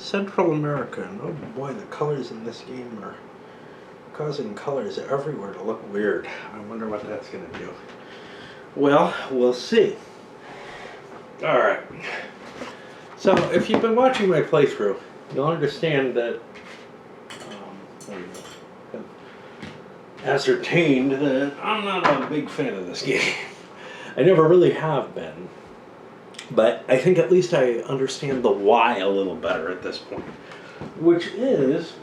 Central America, and oh boy, the colors in this game are causing colors everywhere to look weird. I wonder what that's going to do. Well, we'll see. Alright. So, if you've been watching my playthrough, you'll understand that I've ascertained that I'm not a big fan of this game. I never really have been. But I think at least I understand the why a little better at this point. Which is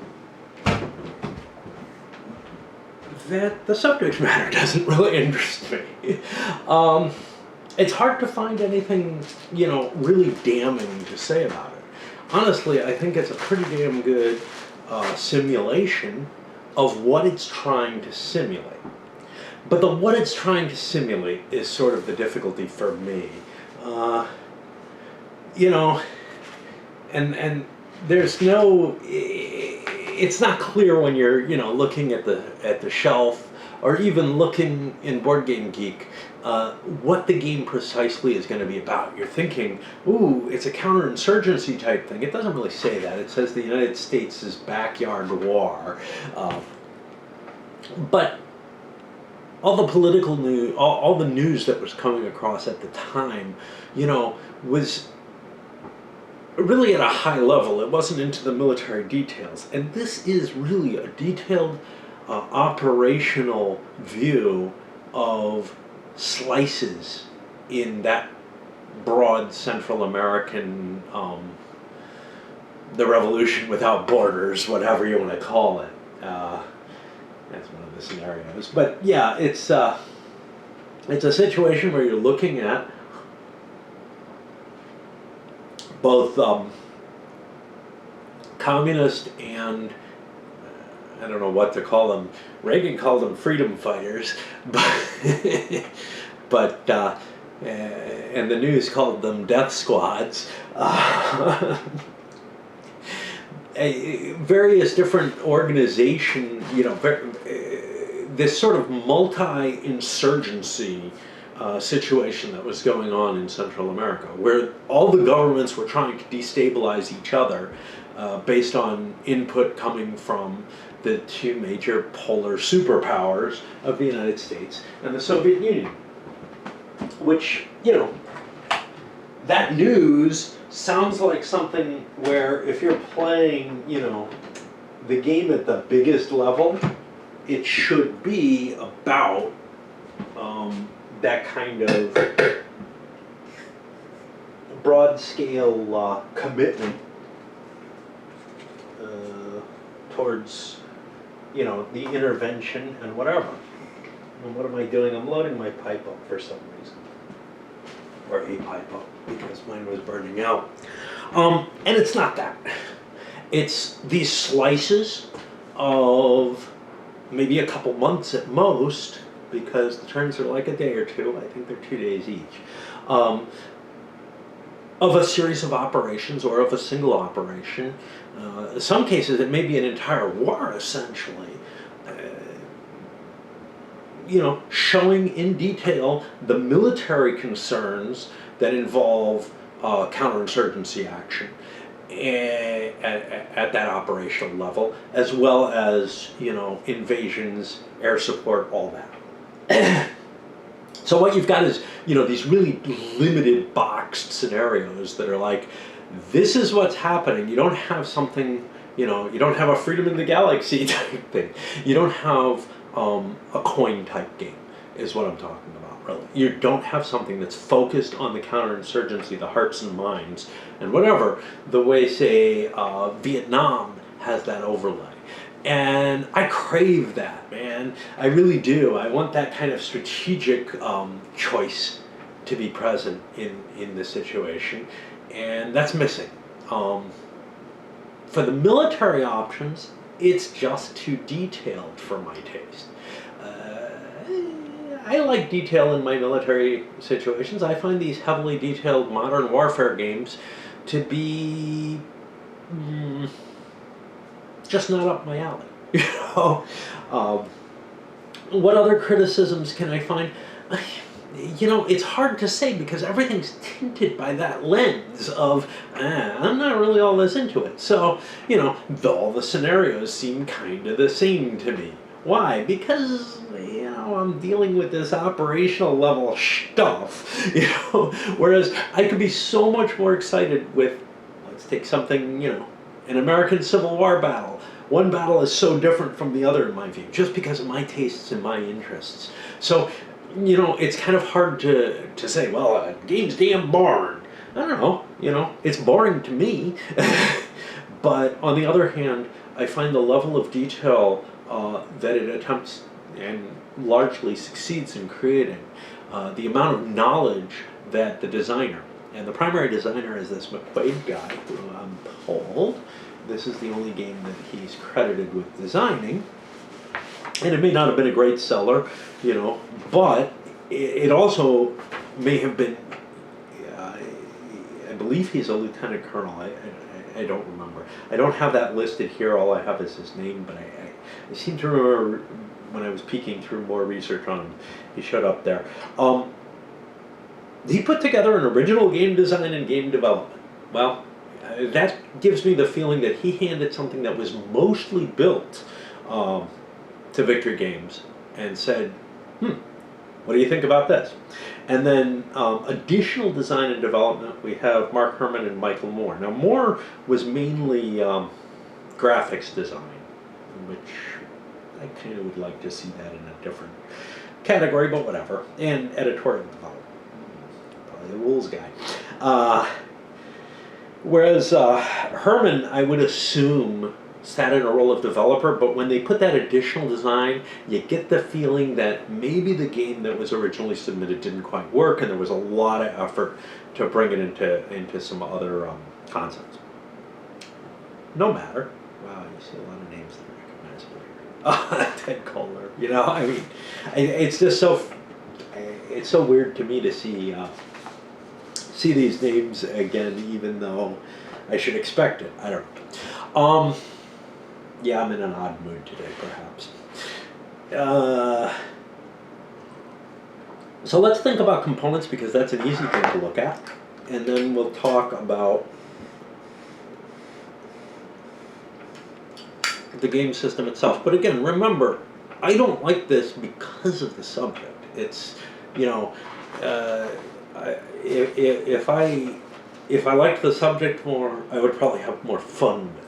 that the subject matter doesn't really interest me. It's hard to find anything, really damning to say about it. Honestly, I think it's a pretty damn good simulation of what it's trying to simulate. But the what it's trying to simulate is sort of the difficulty for me. And there's no, it's not clear when you're, looking at the shelf or even looking in Board Game Geek, what the game precisely is going to be about. You're thinking, ooh, it's a counterinsurgency type thing. It doesn't really say that. It says the United States' backyard war. But all the political news, all the news that was coming across at the time, was really at a high level. It wasn't into the military details. And this is really a detailed operational view of slices in that broad Central American, the revolution without borders, whatever you want to call it. That's one of the scenarios. But yeah, it's a situation where you're looking at both communist and I don't know what to call them. Reagan called them freedom fighters, but and the news called them death squads. Various different organizations, this sort of multi-insurgency situation that was going on in Central America, where all the governments were trying to destabilize each other based on input coming from the two major polar superpowers of the United States and the Soviet Union. Which, that news sounds like something where if you're playing, the game at the biggest level, it should be about that kind of broad-scale commitment towards, the intervention and whatever. And what am I doing? I'm loading my pipe up for some reason. Or a pipe up, because mine was burning out. And it's not that. It's these slices of maybe a couple months at most, because the turns are like a day or two. I think they're 2 days each. Of a series of operations or of a single operation. In some cases, it may be an entire war, essentially. Showing in detail the military concerns that involve counterinsurgency action at that operational level, as well as, invasions, air support, all that. So what you've got is, these really limited boxed scenarios that are like, this is what's happening. You don't have something, you don't have a freedom in the galaxy type thing. You don't have a coin type game, is what I'm talking about, really. You don't have something that's focused on the counterinsurgency, the hearts and minds, and whatever, the way, say, Vietnam has that overlay. And I crave that, man. I really do. I want that kind of strategic choice to be present in this situation, and that's missing. For the military options, it's just too detailed for my taste. I like detail in my military situations. I find these heavily detailed modern warfare games to be just not up my alley. What other criticisms can I find? you know, it's hard to say because everything's tinted by that lens of, I'm not really all this into it. So, you know, all the scenarios seem kind of the same to me. Why? Because, you know, I'm dealing with this operational level stuff, you know, whereas I could be so much more excited with, let's take something, you know, an American Civil War battle. One battle is so different from the other in my view, just because of my tastes and my interests. So, you know, it's kind of hard to say, well, a game's damn boring. I don't know, you know, it's boring to me. But on the other hand, I find the level of detail that it attempts and largely succeeds in creating, the amount of knowledge that the designer, and the primary designer is this McQuaid guy, who I'm told this is the only game that he's credited with designing. And it may not have been a great seller, you know, but it also may have been, I believe he's a lieutenant colonel. I don't remember. I don't have that listed here. All I have is his name, but I seem to remember when I was peeking through more research on him, he showed up there. He put together an original game design and game development. Well, that gives me the feeling that he handed something that was mostly built to Victory Games and said, what do you think about this? And then additional design and development, we have Mark Herman and Michael Moore. Now, Moore was mainly graphics design, which I kind of would like to see that in a different category, but whatever. And editorial development, probably the rules guy. Whereas Herman, I would assume, sat in a role of developer, but when they put that additional design, you get the feeling that maybe the game that was originally submitted didn't quite work, and there was a lot of effort to bring it into some other concepts. No matter. Wow, you see a lot of names that are recognizable here. Ted Kohler. You know, I mean, it's just so, it's so weird to me to see these names again, even though I should expect it. I don't know. Yeah, I'm in an odd mood today, perhaps. So let's think about components, because that's an easy thing to look at. And then we'll talk about the game system itself. But again, remember, I don't like this because of the subject. It's, you know, if I liked the subject more, I would probably have more fun with it.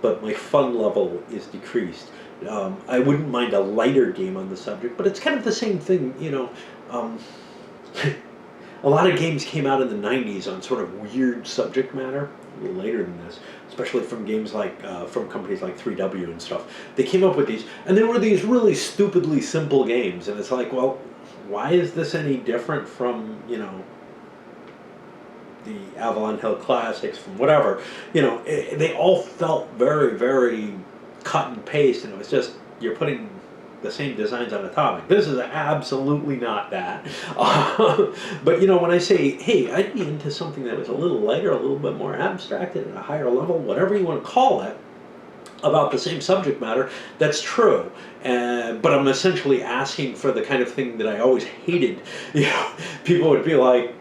But my fun level is decreased. I wouldn't mind a lighter game on the subject, but it's kind of the same thing, you know. A lot of games came out in the 90s on sort of weird subject matter, a little later than this, especially from games like, from companies like 3W and stuff. They came up with these, and they were these really stupidly simple games, and it's like, well, why is this any different from, you know, the Avalon Hill Classics, from whatever? You know, they all felt very, very cut and paste, and it was just, you're putting the same designs on a topic. This is absolutely not that. But, you know, when I say, hey, I'd be into something that was a little lighter, a little bit more abstract, at a higher level, whatever you want to call it, about the same subject matter, that's true. But I'm essentially asking for the kind of thing that I always hated. You know, people would be like,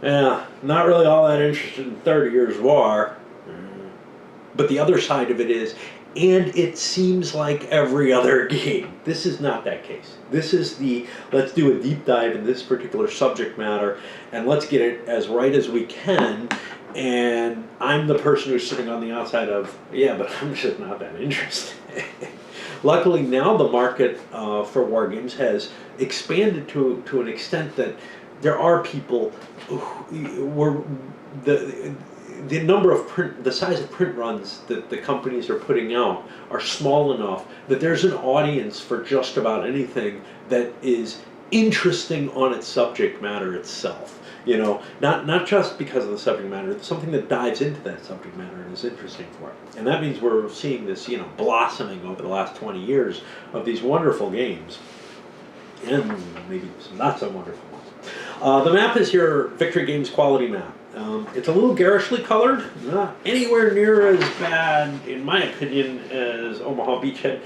not really all that interested in 30 Years' War. But the other side of it is, and it seems like every other game. This is not that case. This is the, let's do a deep dive in this particular subject matter, and let's get it as right as we can. And I'm the person who's sitting on the outside of, yeah, but I'm just not that interested. Luckily now the market for war games has expanded to an extent that there are people who were the number of the size of print runs that the companies are putting out are small enough that there's an audience for just about anything that is interesting on its subject matter itself. You know, not just because of the subject matter, it's something that dives into that subject matter and is interesting for it. And that means we're seeing this, you know, blossoming over the last 20 years of these wonderful games, and maybe some not so wonderful ones. The map is your Victory Games quality map. It's a little garishly colored, not anywhere near as bad, in my opinion, as Omaha Beachhead,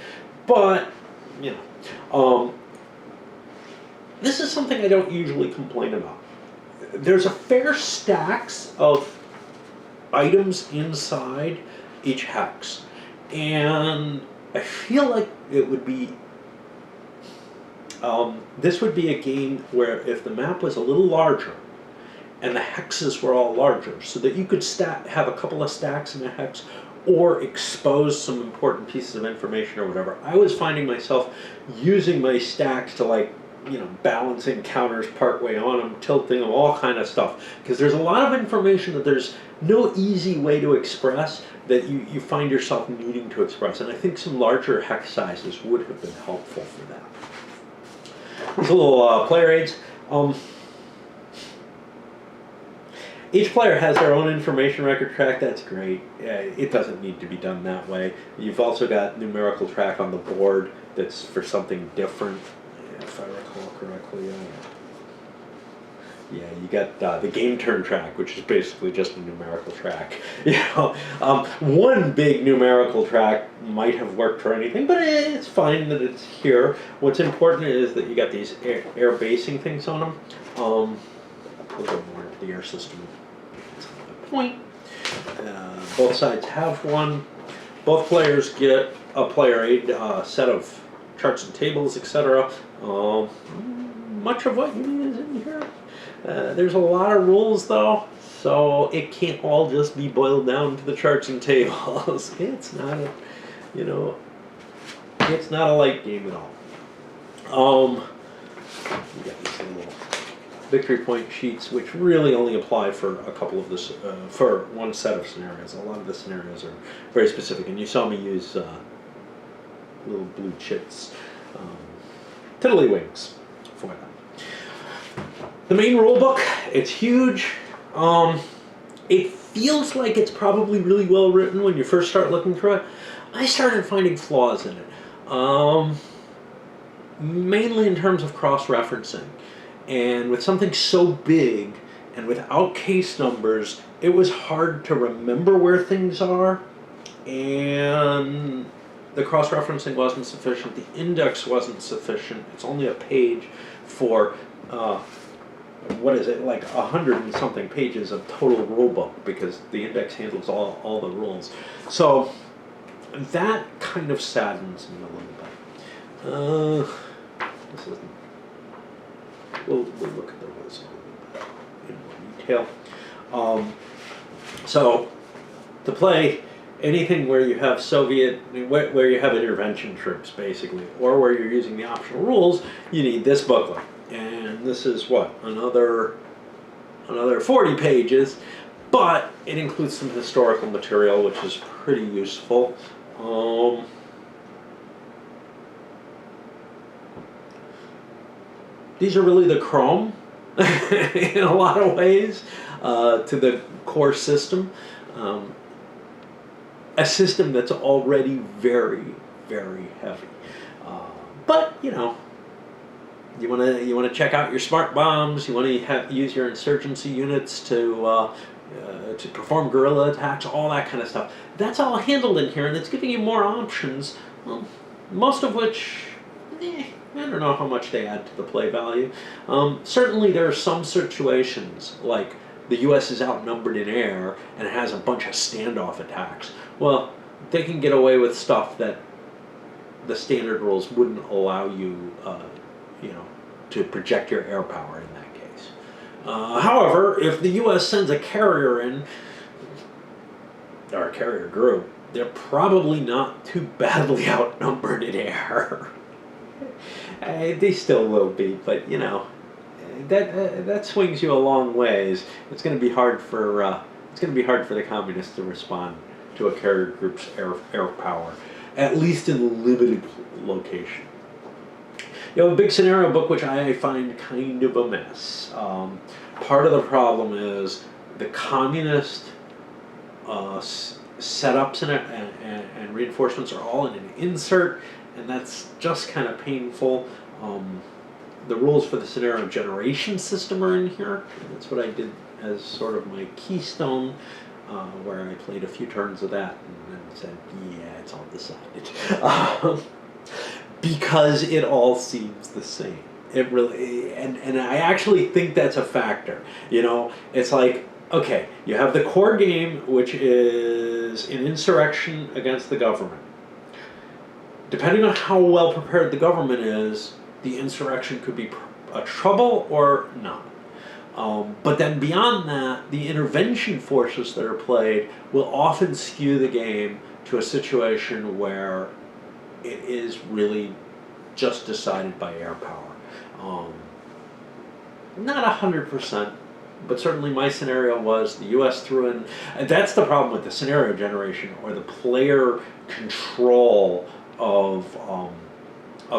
but, you know. this is something I don't usually complain about. There's a fair stacks of items inside each hex, and I feel like it would be this would be a game where if the map was a little larger and the hexes were all larger, so that you could have a couple of stacks in a hex or expose some important pieces of information or whatever. I was finding myself using my stacks to, like, you know, balancing counters partway on them, tilting them, all kind of stuff. Because there's a lot of information that there's no easy way to express that you find yourself needing to express. And I think some larger hex sizes would have been helpful for that. These little player aids. Each player has their own information record track. That's great. It doesn't need to be done that way. You've also got numerical track on the board that's for something different, if I recall correctly. Yeah, you got the game turn track, which is basically just a numerical track. You know, one big numerical track might have worked for anything, but it's fine that it's here. What's important is that you got these air basing things on them. We'll go more into the air system. Point. Both sides have one. Both players get a player aid set of charts and tables, etc. Much of what you need is in here. There's a lot of rules though, so it can't all just be boiled down to the charts and tables. It's not a, you know, it's not a light game at all. You got these little victory point sheets, which really only apply for a couple of this, for one set of scenarios. A lot of the scenarios are very specific, and you saw me use little blue chits, tiddlywinks for that. The main rule book, it's huge. It feels like it's probably really well written when you first start looking through it. I started finding flaws in it, mainly in terms of cross-referencing. And with something so big and without case numbers, it was hard to remember where things are, and the cross-referencing wasn't sufficient. The index wasn't sufficient. It's only a page for, what is it, like 100 and something pages of total rule book, because the index handles all the rules. So that kind of saddens me a little bit. This isn't. We'll look at the rules a little bit in more detail. So to play anything where you have where you have intervention troops, basically, or where you're using the optional rules, you need this booklet. And this is what, another 40 pages, but it includes some historical material, which is pretty useful. These are really the chrome in a lot of ways to the core system. A system that's already very, very heavy. But you know, you want to check out your smart bombs. You want to use your insurgency units to perform guerrilla attacks, all that kind of stuff. That's all handled in here, and it's giving you more options. Well, most of which, I don't know how much they add to the play value. Certainly there are some situations, like the U.S. is outnumbered in air and has a bunch of standoff attacks. Well, they can get away with stuff that the standard rules wouldn't allow you, to project your air power in that case. However, if the U.S. sends a carrier in, or a carrier group, they're probably not too badly outnumbered in air. They still will be, but you know, that swings you a long ways. It's going to be hard for the communists to respond to a carrier group's air power, at least in limited location. You have a big scenario book, which I find kind of a mess. Part of the problem is the communist setups and reinforcements are all in an insert, and that's just kind of painful. The rules for the scenario generation system are in here. That's what I did as sort of my keystone, where I played a few turns of that and then said, yeah, it's all decided. Because it all seems the same. It really, and I actually think that's a factor. You know, it's like, okay, you have the core game, which is an insurrection against the government. Depending on how well prepared the government is, the insurrection could be a trouble or not. But then beyond that, the intervention forces that are played will often skew the game to a situation where it is really just decided by air power. Not 100%, but certainly my scenario was the U.S. threw in, and that's the problem with the scenario generation or the player control of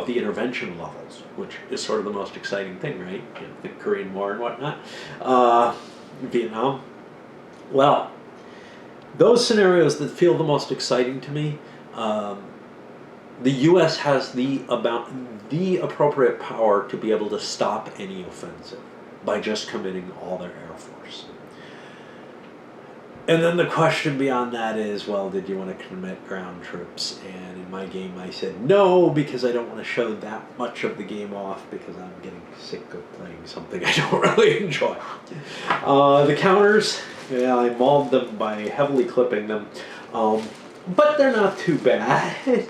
the intervention levels, which is sort of the most exciting thing, right? You know, the Korean War and whatnot, Vietnam. Well, those scenarios that feel the most exciting to me, the U.S. has the appropriate power to be able to stop any offensive by just committing all their air force. And then the question beyond that is, well, did you want to commit ground troops? And in my game, I said no, because I don't want to show that much of the game off, because I'm getting sick of playing something I don't really enjoy. The counters, yeah, I mauled them by heavily clipping them, but they're not too bad.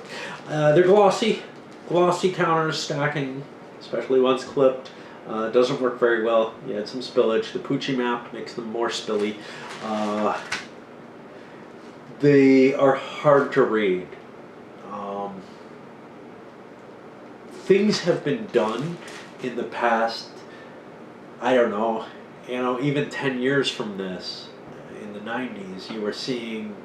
They're glossy counters, stacking, especially once clipped. Doesn't work very well. You had some spillage. The Poochie map makes them more spilly. They are hard to read. Things have been done in the past, I don't know, even 10 years from this, in the 90s, you were seeing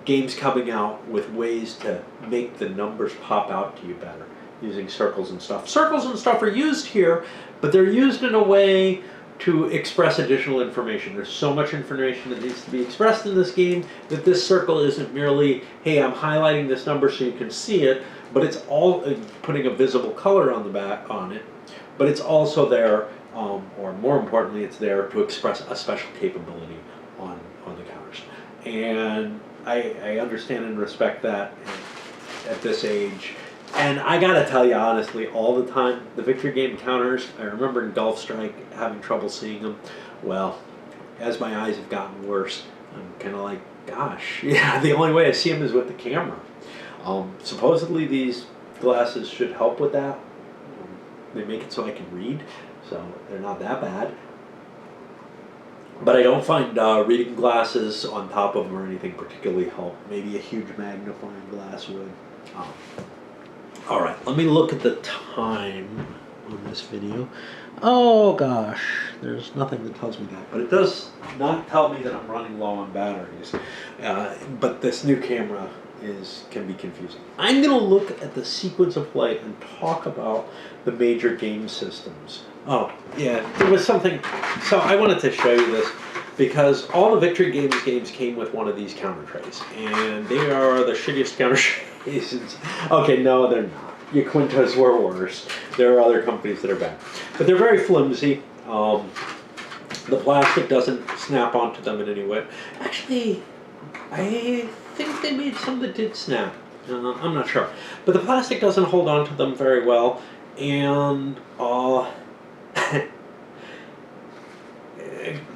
games coming out with ways to make the numbers pop out to you better, using circles and stuff. Circles and stuff are used here, but they're used in a way to express additional information. There's so much information that needs to be expressed in this game that this circle isn't merely, hey, I'm highlighting this number so you can see it, but it's all putting a visible color on the back on it, but it's also there, or more importantly, it's there to express a special capability on the counters. And I understand and respect that at this age. And I gotta tell you honestly, all the time, the victory game counters, I remember in Gulf Strike having trouble seeing them. Well, as my eyes have gotten worse, I'm kind of like, gosh, yeah, the only way I see them is with the camera. Supposedly these glasses should help with that. They make it so I can read, so they're not that bad. But I don't find reading glasses on top of them or anything particularly help. Maybe a huge magnifying glass would. All right, let me look at the time on this video. Oh gosh, there's nothing that tells me that, but it does not tell me that I'm running low on batteries. But this new camera can be confusing. I'm going to look at the sequence of play and talk about the major game systems. Oh, yeah, there was something. So I wanted to show you this because all the Victory games came with one of these counter trays, and they are the shittiest counter trays. Okay, no, they're not. Your Quintas were worse. There are other companies that are bad, but they're very flimsy. The plastic doesn't snap onto them in any way. Actually, I think they made some that did snap. I'm not sure, but the plastic doesn't hold on to them very well, and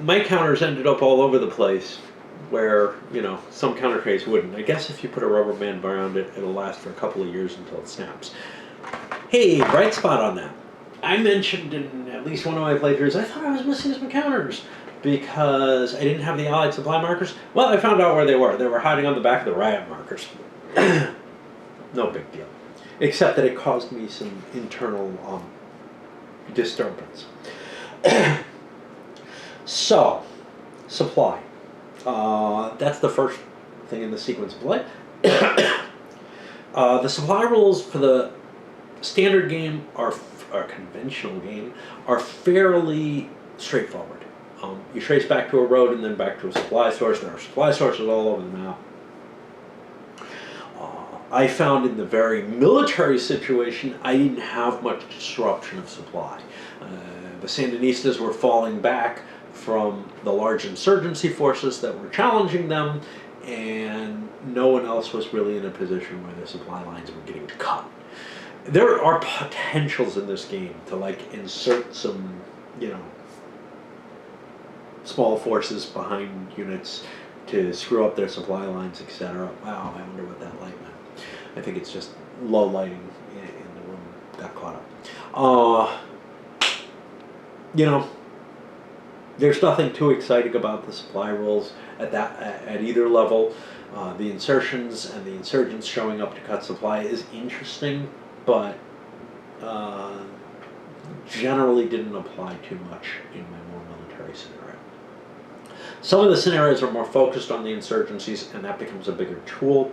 my counters ended up all over the place where, some counter trays wouldn't. I guess if you put a rubber band around it, it'll last for a couple of years until it snaps. Hey, bright spot on that. I mentioned in at least one of my playthroughs, I thought I was missing some counters because I didn't have the Allied supply markers. Well, I found out where they were. They were hiding on the back of the riot markers. No big deal. Except that it caused me some internal disturbance. So, supply. That's the first thing in the sequence of play. The supply rules for the standard game or conventional game are fairly straightforward. You trace back to a road and then back to a supply source. There are supply sources all over the map. I found in the very military situation, I didn't have much disruption of supply. The Sandinistas were falling back from the large insurgency forces that were challenging them, and no one else was really in a position where their supply lines were getting cut. there are potentials in this game to like insert some, you know, small forces behind units to screw up their supply lines, etc. Wow, I wonder what that light meant. I think it's just low lighting in the room got caught up. You know, there's nothing too exciting about the supply rules at either level. The insertions and the insurgents showing up to cut supply is interesting, but generally didn't apply too much in my more military scenario. Some of the scenarios are more focused on the insurgencies, and that becomes a bigger tool.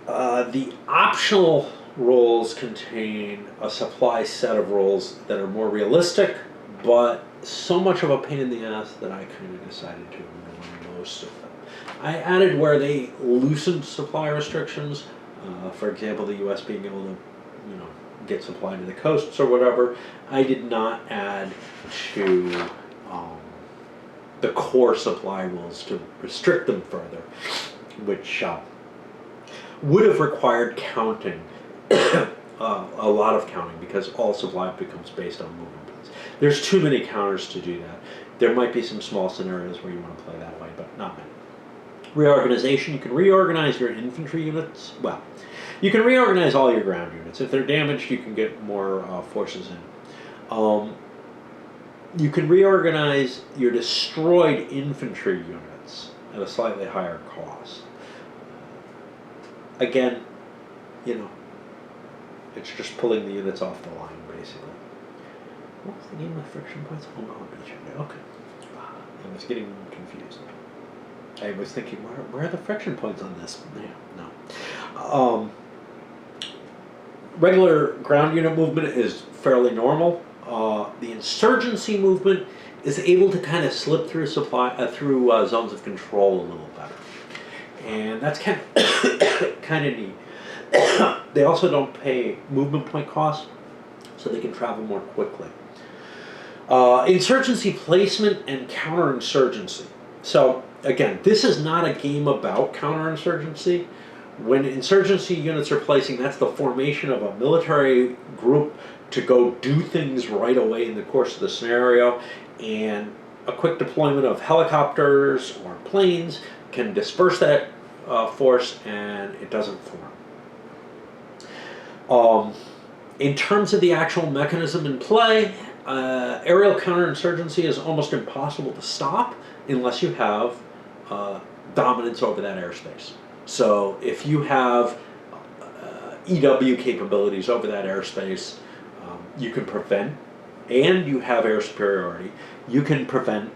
The optional roles contain a supply set of roles that are more realistic, but so much of a pain in the ass that I kind of decided to ignore most of them. I added where they loosened supply restrictions, for example, the U.S. being able to, you know, get supply to the coasts or whatever. I did not add to the core supply rules to restrict them further, which would have required counting, a lot of counting, because all supply becomes based on movement plans. There's too many counters to do that. There might be some small scenarios where you want to play that way, but not many. Reorganization, you can reorganize your infantry units. Well, you can reorganize all your ground units. If they're damaged, you can get more forces in. You can reorganize your destroyed infantry units at a slightly higher cost. Again, you know, it's just pulling the units off the line, basically. What was the name of friction points? Oh, no, okay. I was getting confused. I was thinking, where are the friction points on this? Yeah, no. Regular ground unit movement is fairly normal. The insurgency movement is able to kind of slip through through zones of control a little better, and that's kind of neat. They also don't pay movement point costs, so they can travel more quickly. Insurgency placement and counterinsurgency. So again, this is not a game about counterinsurgency. When insurgency units are placing, that's the formation of a military group to go do things right away in the course of the scenario, and a quick deployment of helicopters or planes can disperse that force, and it doesn't form. In terms of the actual mechanism in play, aerial counterinsurgency is almost impossible to stop unless you have dominance over that airspace. So if you have EW capabilities over that airspace, you can prevent, and you have air superiority, you can prevent,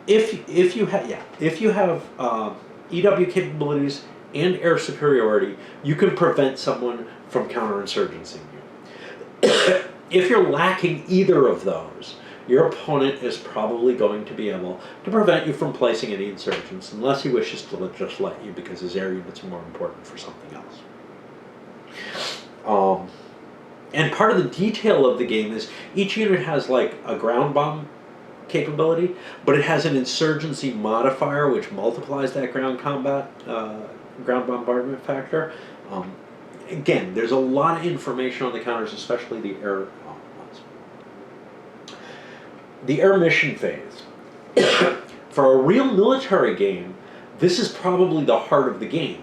If you have EW capabilities and air superiority, you can prevent someone from counterinsurgencing you. If you're lacking either of those, your opponent is probably going to be able to prevent you from placing any insurgents, unless he wishes to just let you because his air units are more important for something else. And part of the detail of the game is each unit has like a ground bomb capability, but it has an insurgency modifier which multiplies that ground bombardment factor. Again, there's a lot of information on the counters, especially the air ones. The air mission phase. For a real military game, this is probably the heart of the game.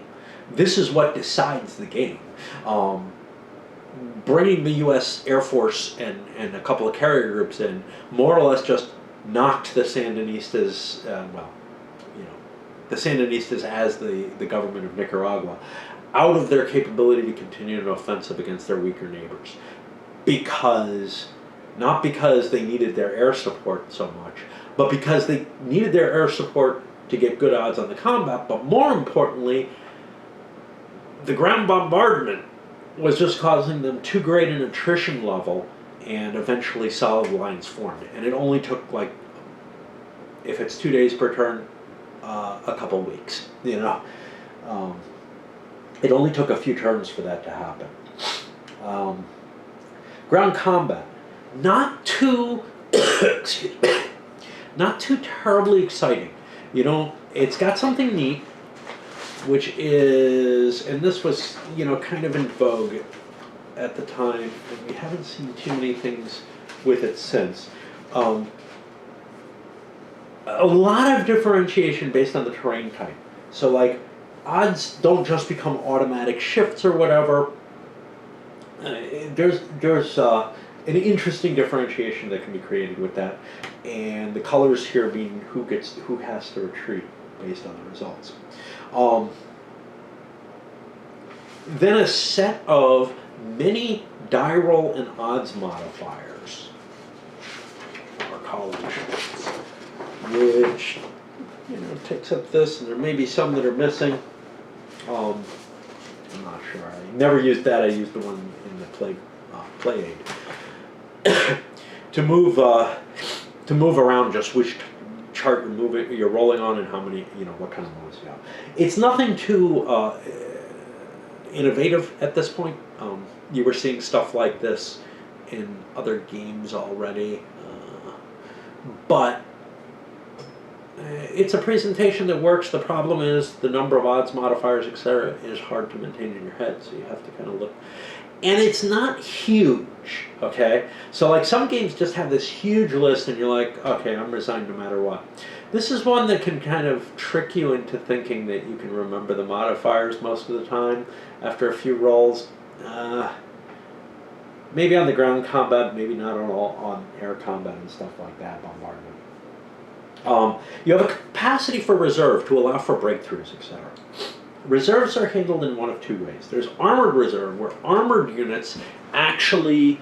This is what decides the game. Bringing the U.S. Air Force and a couple of carrier groups in more or less just knocked the Sandinistas, the Sandinistas as the government of Nicaragua, out of their capability to continue an offensive against their weaker neighbors. Not because they needed their air support so much, but because they needed their air support to get good odds on the combat, but more importantly, the ground bombardment was just causing them too great an attrition level, and eventually solid lines formed. And it only took, like, if it's 2 days per turn, a couple weeks, It only took a few turns for that to happen. Ground combat. Not too not too terribly exciting. It's got something neat. which is, and this was, kind of in vogue at the time, and we haven't seen too many things with it since. A lot of differentiation based on the terrain type. So like, odds don't just become automatic shifts or whatever. There's an interesting differentiation that can be created with that, and the colors here being who has to retreat based on the results. Then a set of many die roll and odds modifiers are college shifts, which takes up this, and there may be some that are missing. I'm not sure. I never used that. I used the one in the play aid to move around just which chart you're rolling on and how many what kind of moves you have. It's nothing too innovative at this point. You were seeing stuff like this in other games already, but it's a presentation that works. The problem is the number of odds modifiers, etc., is hard to maintain in your head, so you have to kind of look. And it's not huge, okay? So like some games just have this huge list and you're like, okay, I'm resigned no matter what. This is one that can kind of trick you into thinking that you can remember the modifiers most of the time after a few rolls. Maybe on the ground combat, maybe not on air combat and stuff like that, bombardment. You have a capacity for reserve to allow for breakthroughs, etc. Reserves are handled in one of two ways. There's armored reserve, where armored units actually,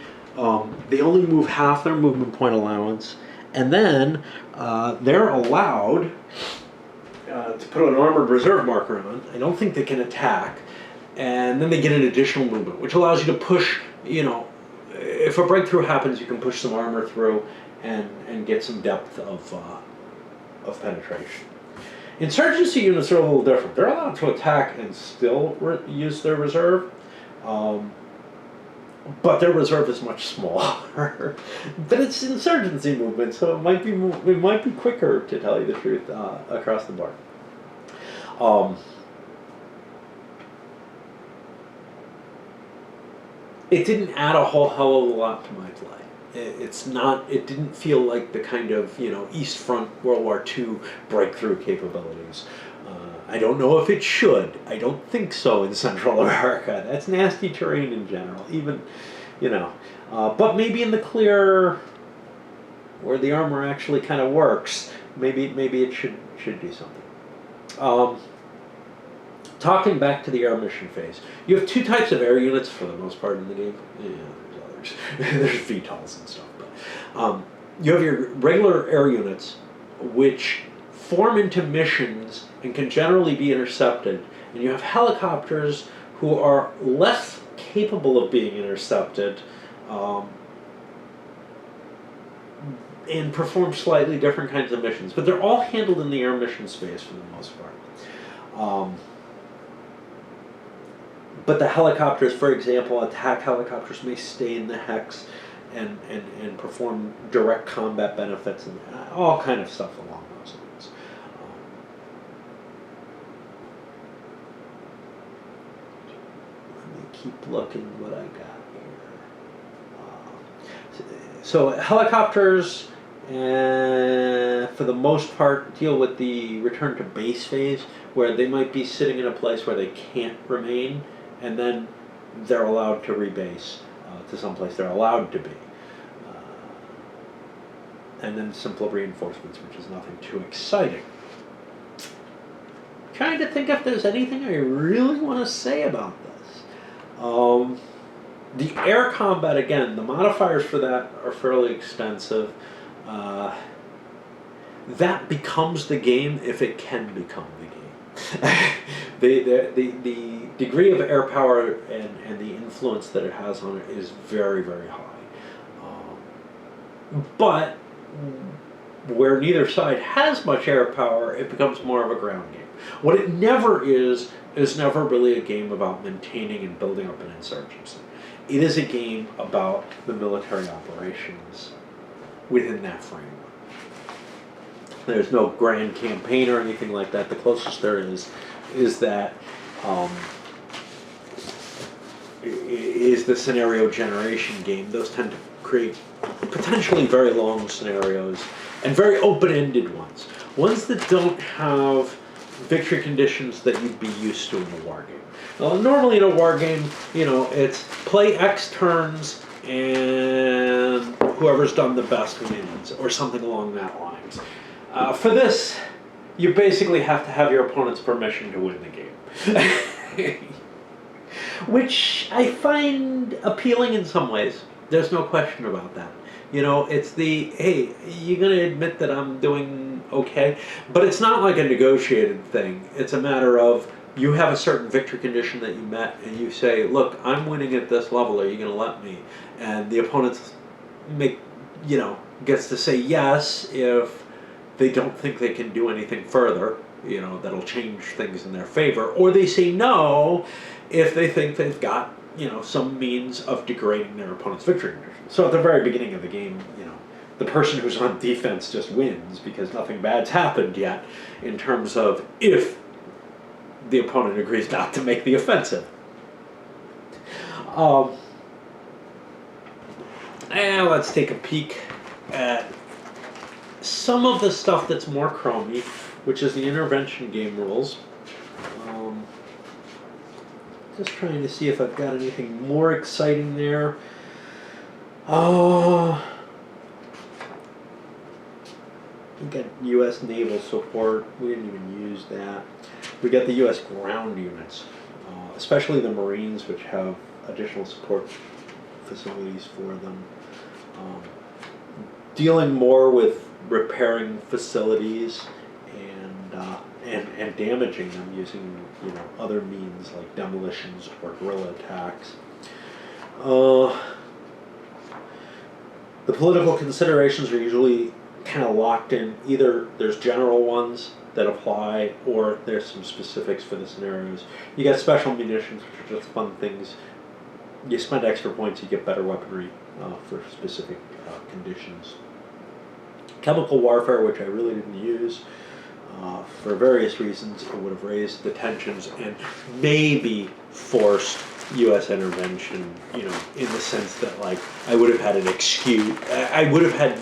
they only move half their movement point allowance, and then they're allowed to put an armored reserve marker on. I don't think they can attack, and then they get an additional movement, which allows you to push, if a breakthrough happens, you can push some armor through and get some depth of penetration. Insurgency units are a little different. They're allowed to attack and still use their reserve, but their reserve is much smaller. But it's insurgency movement, so it might be quicker, to tell you the truth, across the board. It didn't add a whole hell of a lot to my play. It didn't feel like the kind of, East Front World War II breakthrough capabilities. I don't know if it should. I don't think so in Central America. That's nasty terrain in general, even, but maybe in the clear, where the armor actually kind of works, maybe it should do something. Talking back to the air mission phase, you have two types of air units for the most part in the game. Yeah, there's others. There's VTOLs and stuff, but you have your regular air units, which form into missions and can generally be intercepted, and you have helicopters who are less capable of being intercepted and perform slightly different kinds of missions, but they're all handled in the air mission space for the most part. But the helicopters, for example, attack helicopters may stay in the hex and perform direct combat benefits and all kind of stuff along those lines. Let me keep looking what I got here. So helicopters, for the most part, deal with the return to base phase, where they might be sitting in a place where they can't remain, and then they're allowed to rebase to someplace they're allowed to be. And then simple reinforcements, which is nothing too exciting. Trying to think if there's anything I really want to say about this. The air combat, again, the modifiers for that are fairly extensive. That becomes the game if it can become the game. The degree of air power and the influence that it has on it is very, very high. But where neither side has much air power, it becomes more of a ground game. What it never is never really a game about maintaining and building up an insurgency. It is a game about the military operations within that framework. There's no grand campaign or anything like that. The closest there is that is the scenario generation game. Those tend to create potentially very long scenarios and very open-ended ones that don't have victory conditions that you'd be used to in a war game. Normally in a war game, it's play X turns and whoever's done the best wins, or something along that lines. For this, you basically have to have your opponent's permission to win the game. Which I find appealing in some ways. There's no question about that. It's the, hey, you're going to admit that I'm doing okay? But it's not like a negotiated thing. It's a matter of, you have a certain victory condition that you met, and you say, look, I'm winning at this level, are you going to let me? And the opponent gets to say yes if they don't think they can do anything further, that'll change things in their favor. Or they say no if they think they've got, some means of degrading their opponent's victory condition. So at the very beginning of the game, the person who's on defense just wins because nothing bad's happened yet in terms of if the opponent agrees not to make the offensive. And let's take a peek at some of the stuff that's more chromy, which is the intervention game rules. Just trying to see if I've got anything more exciting there. We got U.S. naval support. We didn't even use that. We got the U.S. ground units, especially the Marines, which have additional support facilities for them. Dealing more with repairing facilities and damaging them using other means like demolitions or guerrilla attacks. The political considerations are usually kind of locked in. Either there's general ones that apply, or there's some specifics for the scenarios. You got special munitions, which are just fun things. You spend extra points, you get better weaponry for specific conditions. Chemical warfare, which I really didn't use for various reasons. It would have raised the tensions and maybe forced U.S. intervention, in the sense that, like, I would have had an excuse. I would have had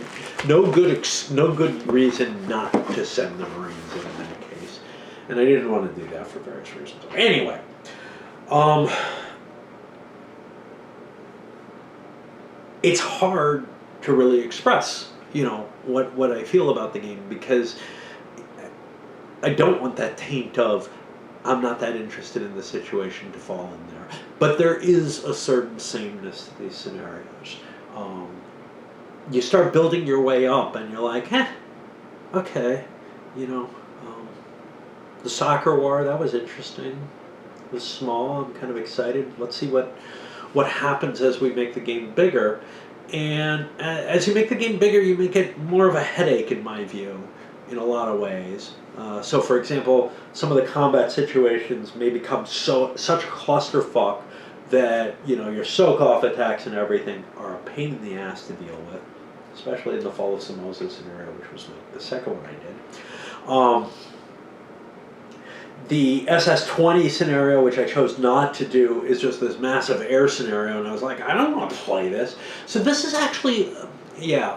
no good reason not to send the Marines in that case, and I didn't want to do that for various reasons. Anyway, it's hard to really express, what I feel about the game, because I don't want that taint of I'm not that interested in the situation to fall in there. But there is a certain sameness to these scenarios. You start building your way up, and you're like, okay, the soccer war, that was interesting. It was small. I'm kind of excited. Let's see what happens as we make the game bigger. And as you make the game bigger, you make it more of a headache, in my view, in a lot of ways. So, for example, some of the combat situations may become such a clusterfuck that your soak-off attacks and everything are a pain in the ass to deal with, especially in the Fall of Somoza scenario, which was the second one I did. The SS-20 scenario, which I chose not to do, is just this massive air scenario, and I was like, I don't want to play this. So this is actually,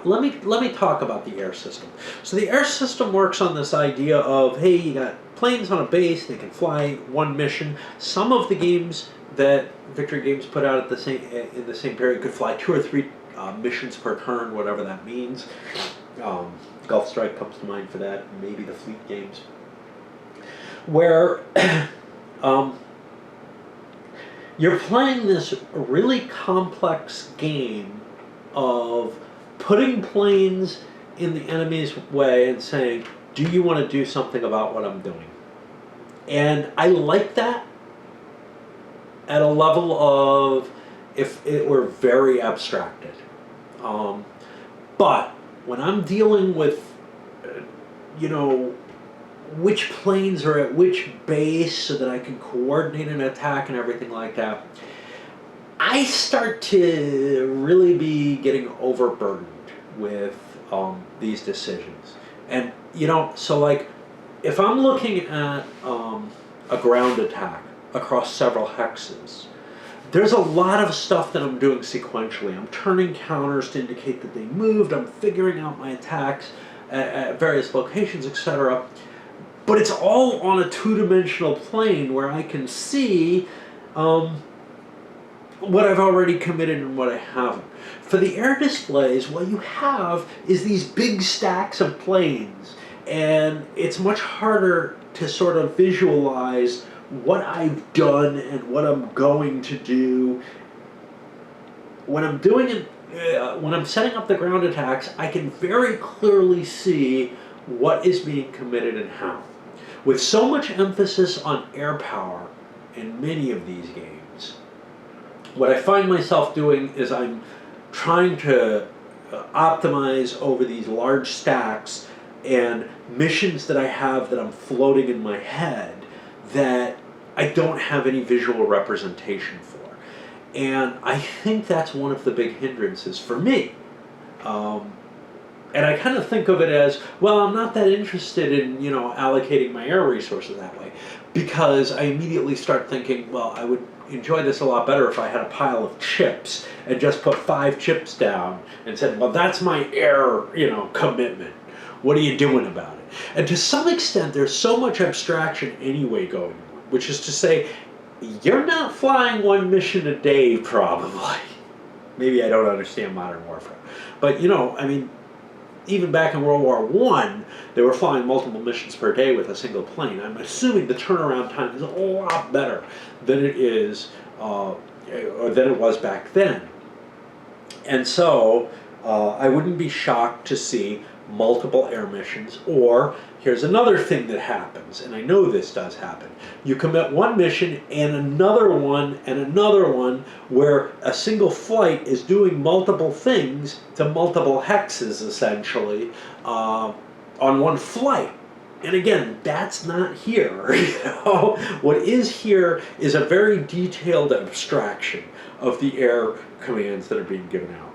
let me talk about the air system. So the air system works on this idea of, hey, you got planes on a base, they can fly one mission. Some of the games that Victory Games put out in the same period could fly 2 or 3 missions per turn, whatever that means. Gulf Strike comes to mind for that, maybe the Fleet games, where you're playing this really complex game of putting planes in the enemy's way and saying, do you want to do something about what I'm doing? And I like that at a level of if it were very abstracted. But when I'm dealing with, which planes are at which base so that I can coordinate an attack and everything like that, I start to really be getting overburdened with these decisions. And, so like, if I'm looking at a ground attack across several hexes, there's a lot of stuff that I'm doing sequentially. I'm turning counters to indicate that they moved. I'm figuring out my attacks at various locations, etc. But it's all on a two-dimensional plane where I can see what I've already committed and what I haven't. For the air displays, what you have is these big stacks of planes, and it's much harder to sort of visualize what I've done and what I'm going to do. When I'm doing it, when I'm setting up the ground attacks, I can very clearly see what is being committed and how. With so much emphasis on air power in many of these games, what I find myself doing is I'm trying to optimize over these large stacks and missions that I have that I'm floating in my head that I don't have any visual representation for. And I think that's one of the big hindrances for me. And I kind of think of it as, well, I'm not that interested in, allocating my air resources that way, because I immediately start thinking, well, I would enjoy this a lot better if I had a pile of chips and just put 5 chips down and said, well, that's my air, commitment. What are you doing about it? And to some extent, there's so much abstraction anyway going on, which is to say, you're not flying 1 mission a day, probably. Maybe I don't understand modern warfare. But, even back in World War I, they were flying multiple missions per day with a single plane. I'm assuming the turnaround time is a lot better than it is, or than it was back then. And so, I wouldn't be shocked to see multiple air missions, or here's another thing that happens, and I know this does happen. You commit 1 mission and another one where a single flight is doing multiple things to multiple hexes, essentially, on 1 flight. And again, that's not here. What is here is a very detailed abstraction of the air commands that are being given out.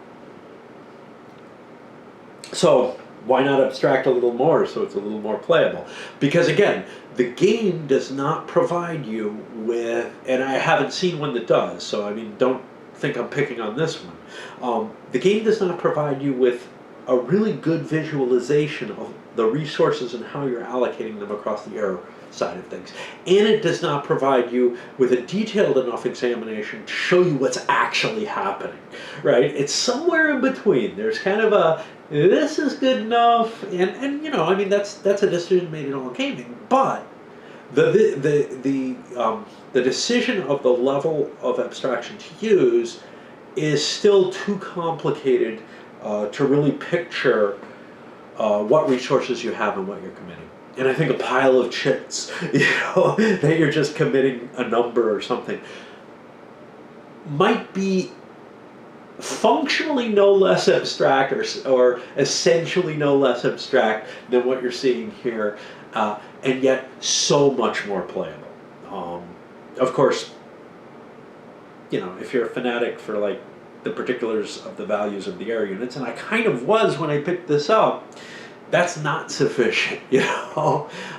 So, why not abstract a little more so it's a little more playable? Because again, the game does not provide you with, and I haven't seen one that does, so don't think I'm picking on this one. The game does not provide you with a really good visualization of the resources and how you're allocating them across the air side of things. And it does not provide you with a detailed enough examination to show you what's actually happening, right? It's somewhere in between. There's kind of a, this is good enough, and that's a decision made in all gaming, but the decision of the level of abstraction to use is still too complicated to really picture what resources you have and what you're committing. And I think a pile of chips, that you're just committing a number or something, might be functionally no less abstract or essentially no less abstract than what you're seeing here, and yet so much more playable. Of course, if you're a fanatic for like the particulars of the values of the air units, and I kind of was when I picked this up, that's not sufficient,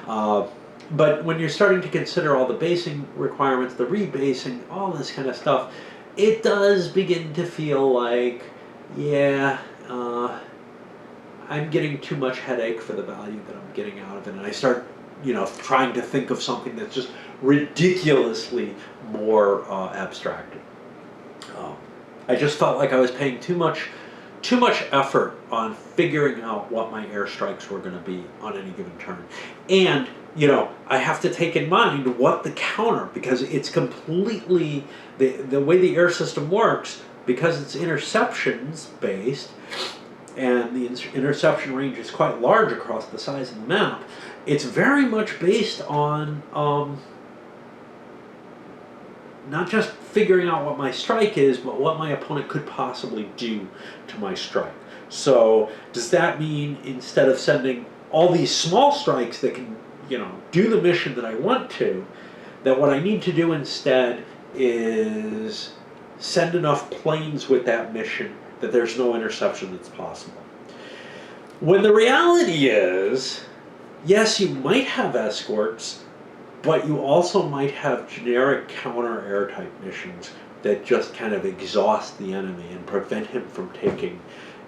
But when you're starting to consider all the basing requirements, the rebasing, all this kind of stuff, it does begin to feel like, I'm getting too much headache for the value that I'm getting out of it. And I start, trying to think of something that's just ridiculously more abstracted. I just felt like I was paying too much effort on figuring out what my airstrikes were going to be on any given turn. And, I have to take in mind what the counter, because it's completely, the way the air system works, because it's interceptions based, and the interception range is quite large across the size of the map, it's very much based on not just figuring out what my strike is, but what my opponent could possibly do to my strike. So does that mean instead of sending all these small strikes that can, do the mission that I want to, that what I need to do instead is send enough planes with that mission that there's no interception that's possible? When the reality is, yes, you might have escorts, but you also might have generic counter air type missions that just kind of exhaust the enemy and prevent him from taking,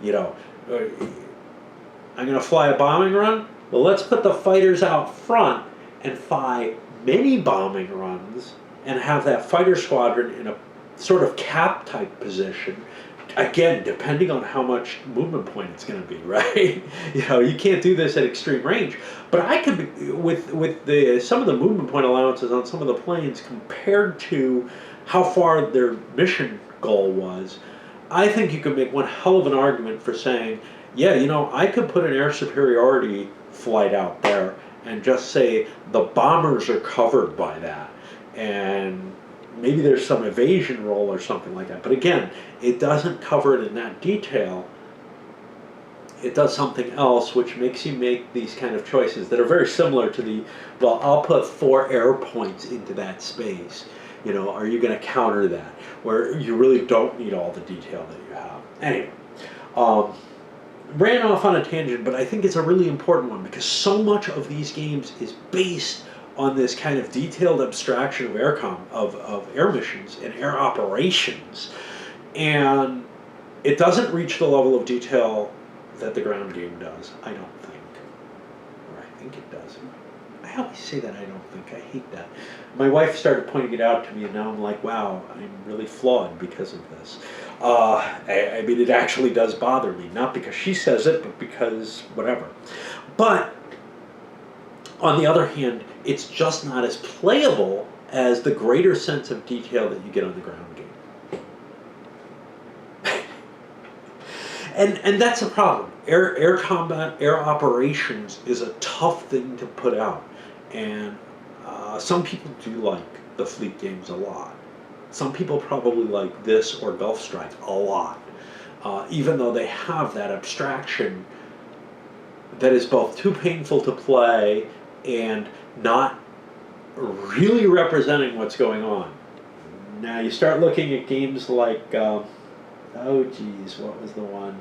you know, I'm going to fly a bombing run. Well, let's put the fighters out front and fly many bombing runs and have that fighter squadron in a sort of cap type position. Again, depending on how much movement point it's going to be, right? You can't do this at extreme range. But I could, with the some of the movement point allowances on some of the planes compared to how far their mission goal was, I think you could make one hell of an argument for saying, yeah, I could put an air superiority flight out there and just say the bombers are covered by that. And maybe there's some evasion role or something like that. But again, it doesn't cover it in that detail. It does something else, which makes you make these kind of choices that are very similar to well, I'll put 4 air points into that space. Are you going to counter that? Where you really don't need all the detail that you have. Anyway, ran off on a tangent, but I think it's a really important one because so much of these games is based on this kind of detailed abstraction of of air missions and air operations, and it doesn't reach the level of detail that the ground game does, I don't think. Or I think it does. I always say that I don't think. I hate that. My wife started pointing it out to me, and now I'm like, wow, I'm really flawed because of this. I mean, it actually does bother me, not because she says it, but because whatever. But on the other hand, it's just not as playable as the greater sense of detail that you get on the ground game. And that's a problem. Air combat, air operations is a tough thing to put out. And some people do like the fleet games a lot. Some people probably like this or Gulf Strike a lot. Even though they have that abstraction that is both too painful to play and not really representing what's going on. Now you start looking at games like, oh geez, what was the one?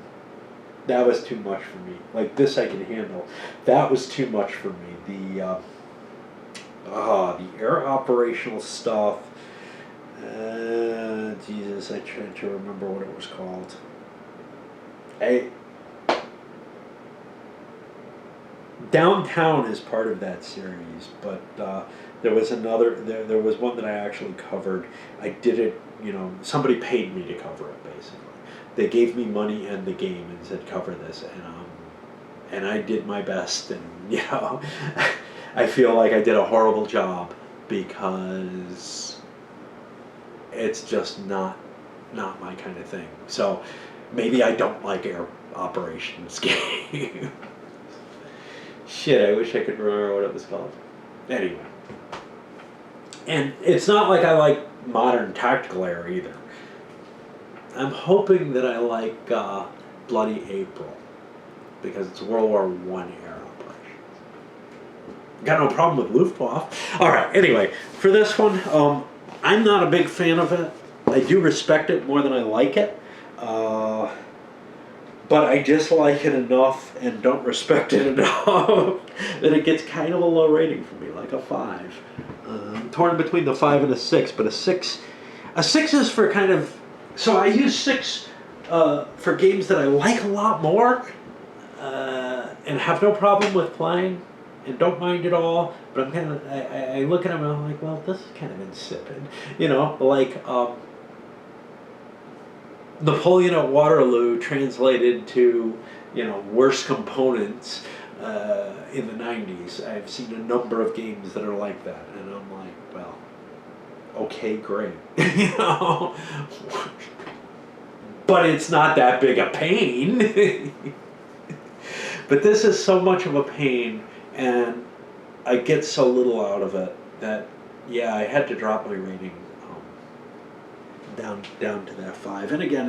That was too much for me. Like this I can handle. That was too much for me. The air operational stuff. Jesus, I tried to remember what it was called. Downtown is part of that series, but there was another. There was one that I actually covered. I did it. Somebody paid me to cover it. Basically, they gave me money and the game and said cover this, and I did my best. And I feel like I did a horrible job because it's just not my kind of thing. So maybe I don't like air operations games. Shit, I wish I could remember what it was called. Anyway. And it's not like I like modern tactical air either. I'm hoping that I like Bloody April because it's World War I air operation. Got no problem with Luftwaffe. Alright, anyway, for this one, I'm not a big fan of it. I do respect it more than I like it. But I dislike it enough and don't respect it enough that it gets kind of a low rating for me, like a 5. I'm torn between the 5 and a 6, but a 6 is for kind of, so I use 6 for games that I like a lot more and have no problem with playing and don't mind at all, but I'm kind of, I look at them and I'm like, well, this is kind of insipid, like Napoleon at Waterloo translated to, worse components in the 90s. I've seen a number of games that are like that, and I'm like, well, okay, great. But it's not that big a pain. But this is so much of a pain, and I get so little out of it that, yeah, I had to drop my rating down to that 5. And again,